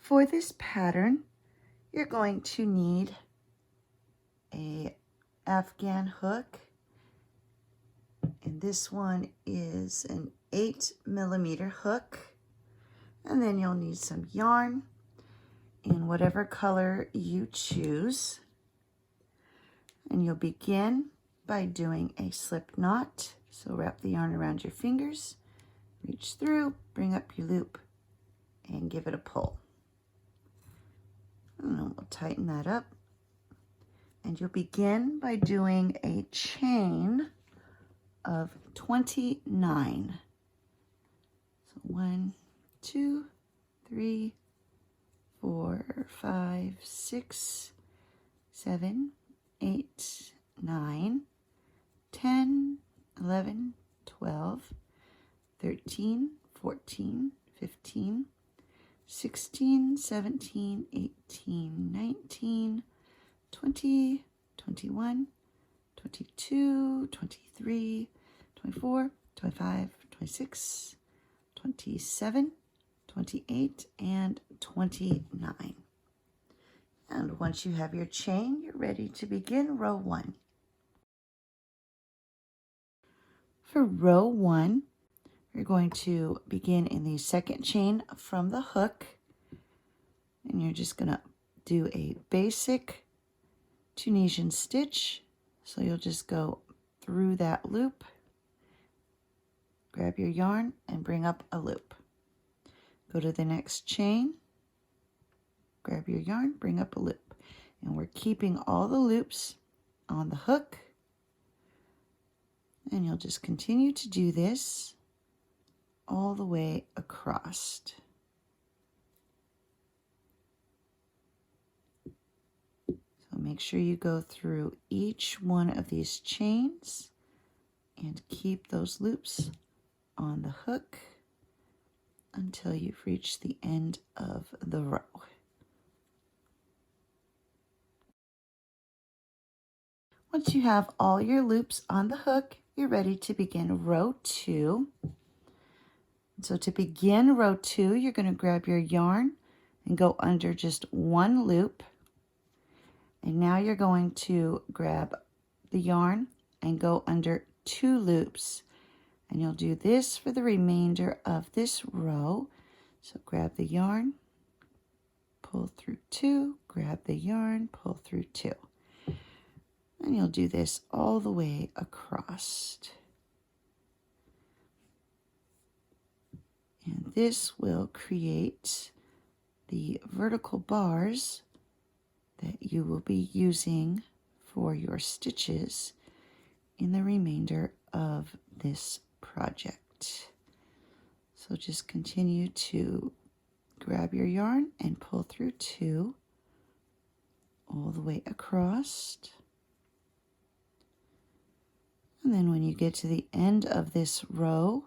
For this pattern, you're going to need a Afghan hook, and this one is an 8mm hook, and then you'll need some yarn in whatever color you choose, and you'll begin by doing a slip knot. So wrap the yarn around your fingers, reach through, bring up your loop, and give it a pull. And then we'll tighten that up. And you'll begin by doing a chain of 29. So 1, 2, 3, 4, 5, 6, 7, 8, 9, 10, 11, 12, 13, 14, 15, 16, 17, 18, 19, 20, 21, 22, 23, 24, 25, 26, 27, 28, and 29. And once you have your chain, you're ready to begin row 1. For row 1, you're going to begin in the second chain from the hook, and you're just going to do a basic Tunisian stitch. So you'll just go through that loop, grab your yarn, and bring up a loop. Go to the next chain, grab your yarn, bring up a loop. And we're keeping all the loops on the hook, and you'll just continue to do this all the way across. So make sure you go through each one of these chains and keep those loops on the hook until you've reached the end of the row. Once you have all your loops on the hook, you're ready to begin row 2. So to begin row 2, you're going to grab your yarn and go under just one loop. And now you're going to grab the yarn and go under 2 loops. And you'll do this for the remainder of this row. So grab the yarn, pull through 2, grab the yarn, pull through 2. And you'll do this all the way across. And this will create the vertical bars that you will be using for your stitches in the remainder of this project. So just continue to grab your yarn and pull through 2 all the way across. And then when you get to the end of this row,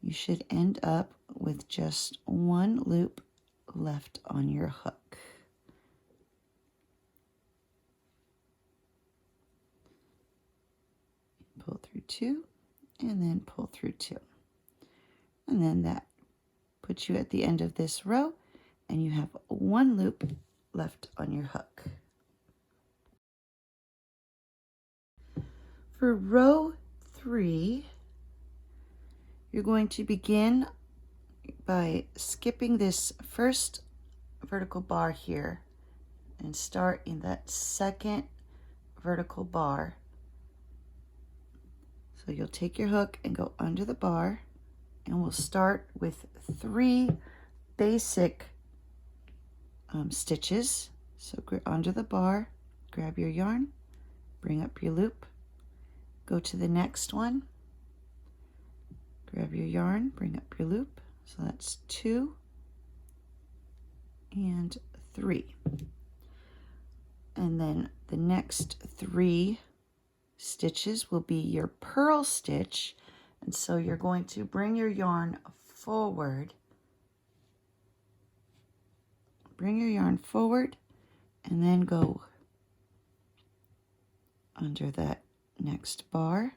you should end up with just one loop left on your hook. Pull through 2 and then pull through 2. And then that puts you at the end of this row, and you have one loop left on your hook. For row 3, you're going to begin by skipping this first vertical bar here and start in that second vertical bar. So you'll take your hook and go under the bar, and we'll start with 3 basic stitches. So under the bar, grab your yarn, bring up your loop, go to the next one, grab your yarn, bring up your loop. So that's 2 and 3. And then the next 3 stitches will be your purl stitch. And so you're going to bring your yarn forward. Bring your yarn forward and then go under that next bar.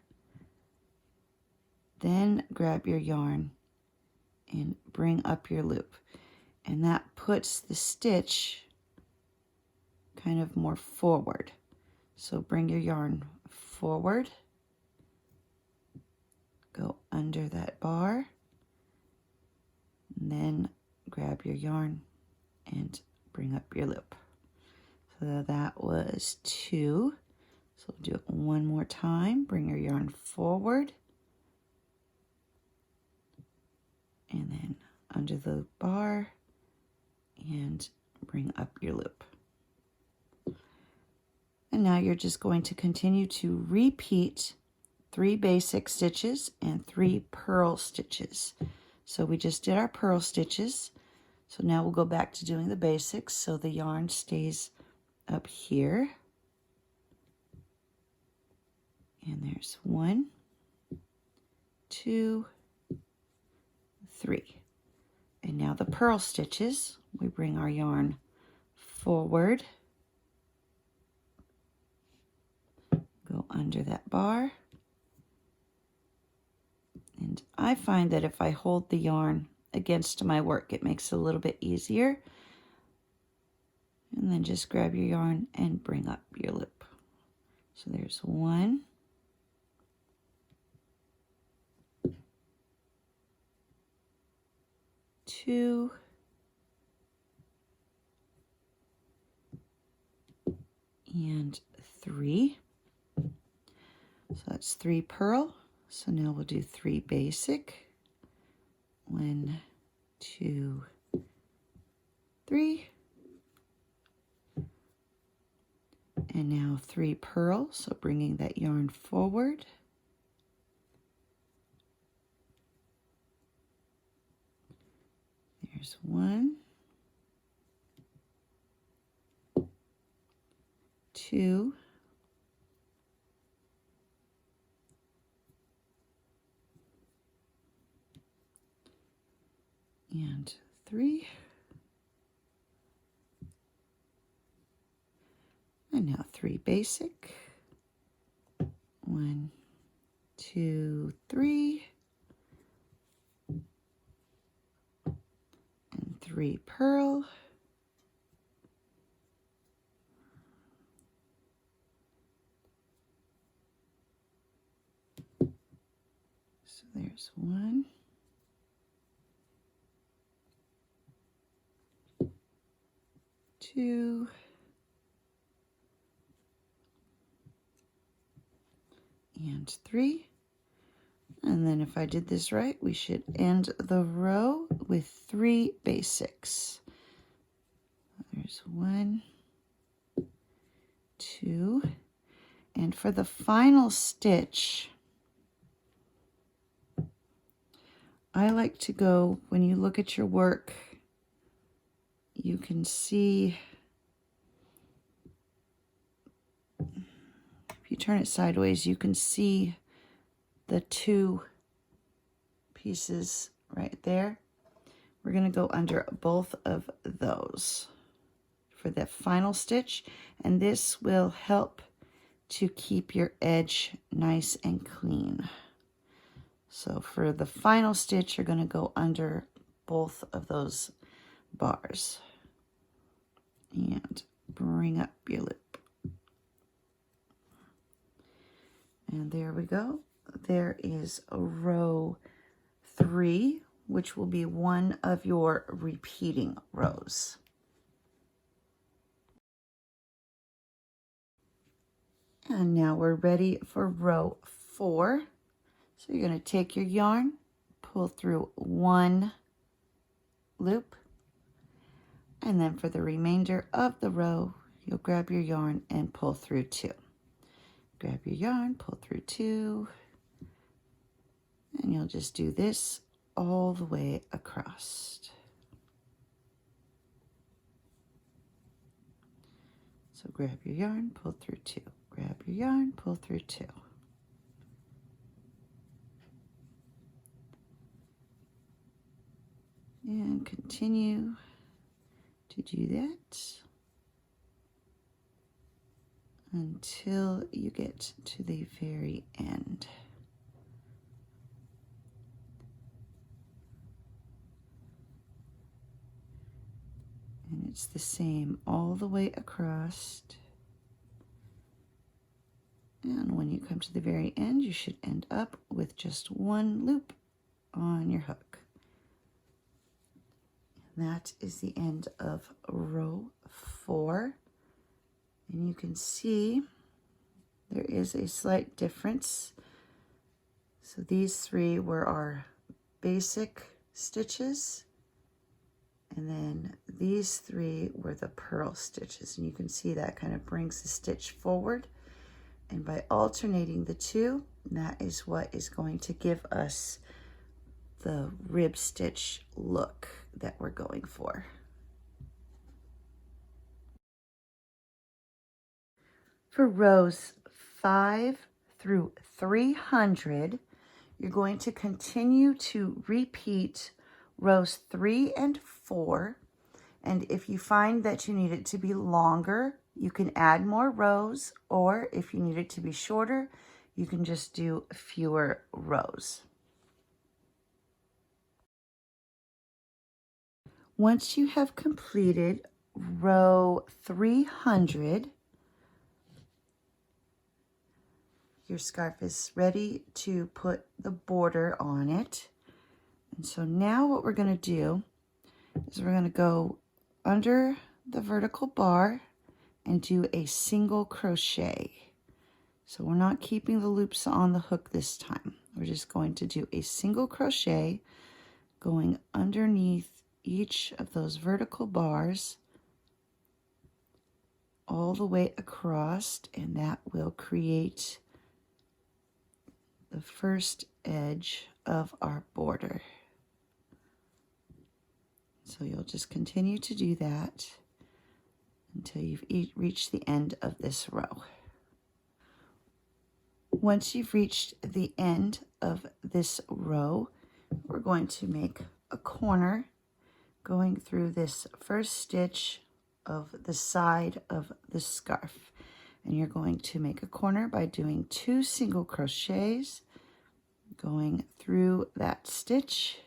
Then grab your yarn and bring up your loop. and that puts the stitch kind of more forward. So bring your yarn forward, go under that bar, and then grab your yarn and bring up your loop. So that was 2. So we'll do it one more time. Bring your yarn forward, and then under the bar, and bring up your loop. And now you're just going to continue to repeat 3 basic stitches and 3 purl stitches. So we just did our purl stitches. So now we'll go back to doing the basics. So the yarn stays up here. And there's 1, 2, 3. And now the purl stitches, we bring our yarn forward, go under that bar, and I find that if I hold the yarn against my work, it makes it a little bit easier. And then just grab your yarn and bring up your loop. So there's 1, 2, and 3. So that's 3 purl. So now we'll do 3 basic. 1, 2, 3. And now 3 purl, so bringing that yarn forward. There's 1, 2, and 3. And now 3 basic. 1, 2, 3. And 3 purl. So there's 1, 2, and 3. And then if I did this right, we should end the row with 3 basics. There's 1, 2, and for the final stitch, I like to go, when you look at your work, you can see, if you turn it sideways, you can see the 2 pieces right there. We're going to go under both of those for the final stitch, and this will help to keep your edge nice and clean. So for the final stitch, you're going to go under both of those bars and bring up your loop. And there we go. There is a row 3, which will be one of your repeating rows. And now we're ready for row 4. So you're going to take your yarn, pull through 1 loop, and then for the remainder of the row, you'll grab your yarn and pull through 2. Grab your yarn, pull through 2, and you'll just do this all the way across. So grab your yarn, pull through 2. Grab your yarn, pull through 2. And continue to do that until you get to the very end. It's the same all the way across. And when you come to the very end, you should end up with just one loop on your hook. And that is the end of row 4. And you can see there is a slight difference. So these 3 were our basic stitches, and then these 3 were the purl stitches. And you can see that kind of brings the stitch forward. And by alternating the 2, that is what is going to give us the rib stitch look that we're going for. For rows 5 through 300, you're going to continue to repeat rows 3 and 4. And if you find that you need it to be longer, you can add more rows, or if you need it to be shorter, you can just do fewer rows. Once you have completed row 300, your scarf is ready to put the border on it. And so now what we're going to do is we're going to go under the vertical bar and do a single crochet. So we're not keeping the loops on the hook this time. We're just going to do a single crochet going underneath each of those vertical bars all the way across, and that will create the first edge of our border. So you'll just continue to do that until you've reached the end of this row. Once you've reached the end of this row, we're going to make a corner going through this first stitch of the side of the scarf. And you're going to make a corner by doing 2 single crochets going through that stitch.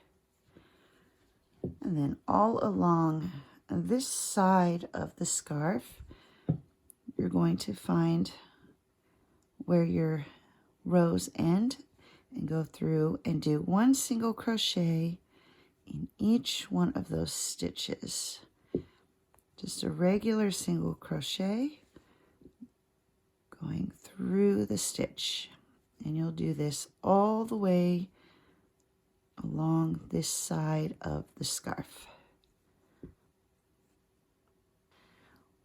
And then all along this side of the scarf, you're going to find where your rows end and go through and do 1 single crochet in each one of those stitches. Just a regular single crochet going through the stitch. And you'll do this all the way along this side of the scarf.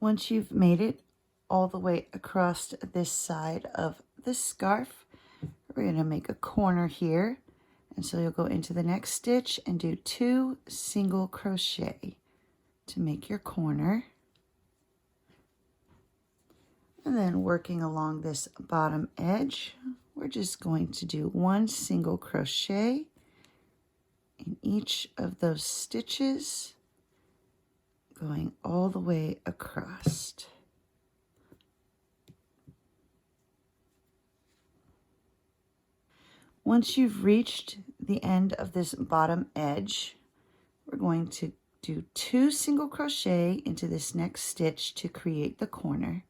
Once you've made it all the way across this side of the scarf, we're going to make a corner here. And so you'll go into the next stitch and do 2 single crochet to make your corner. And then working along this bottom edge, we're just going to do 1 single crochet in each of those stitches going all the way across. Once you've reached the end of this bottom edge, we're going to do 2 single crochet into this next stitch to create the corner.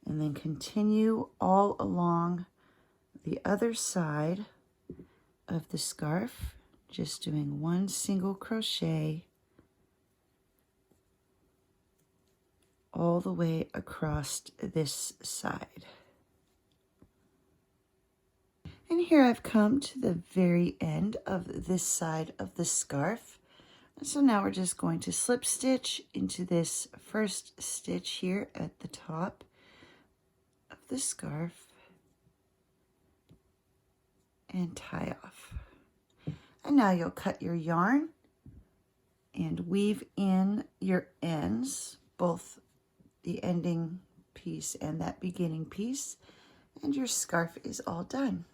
And then continue all along the other side of the scarf, just doing 1 single crochet all the way across this side. And here I've come to the very end of this side of the scarf. So now we're just going to slip stitch into this first stitch here at the top of the scarf and tie off. And now you'll cut your yarn and weave in your ends, both the ending piece and that beginning piece, and your scarf is all done.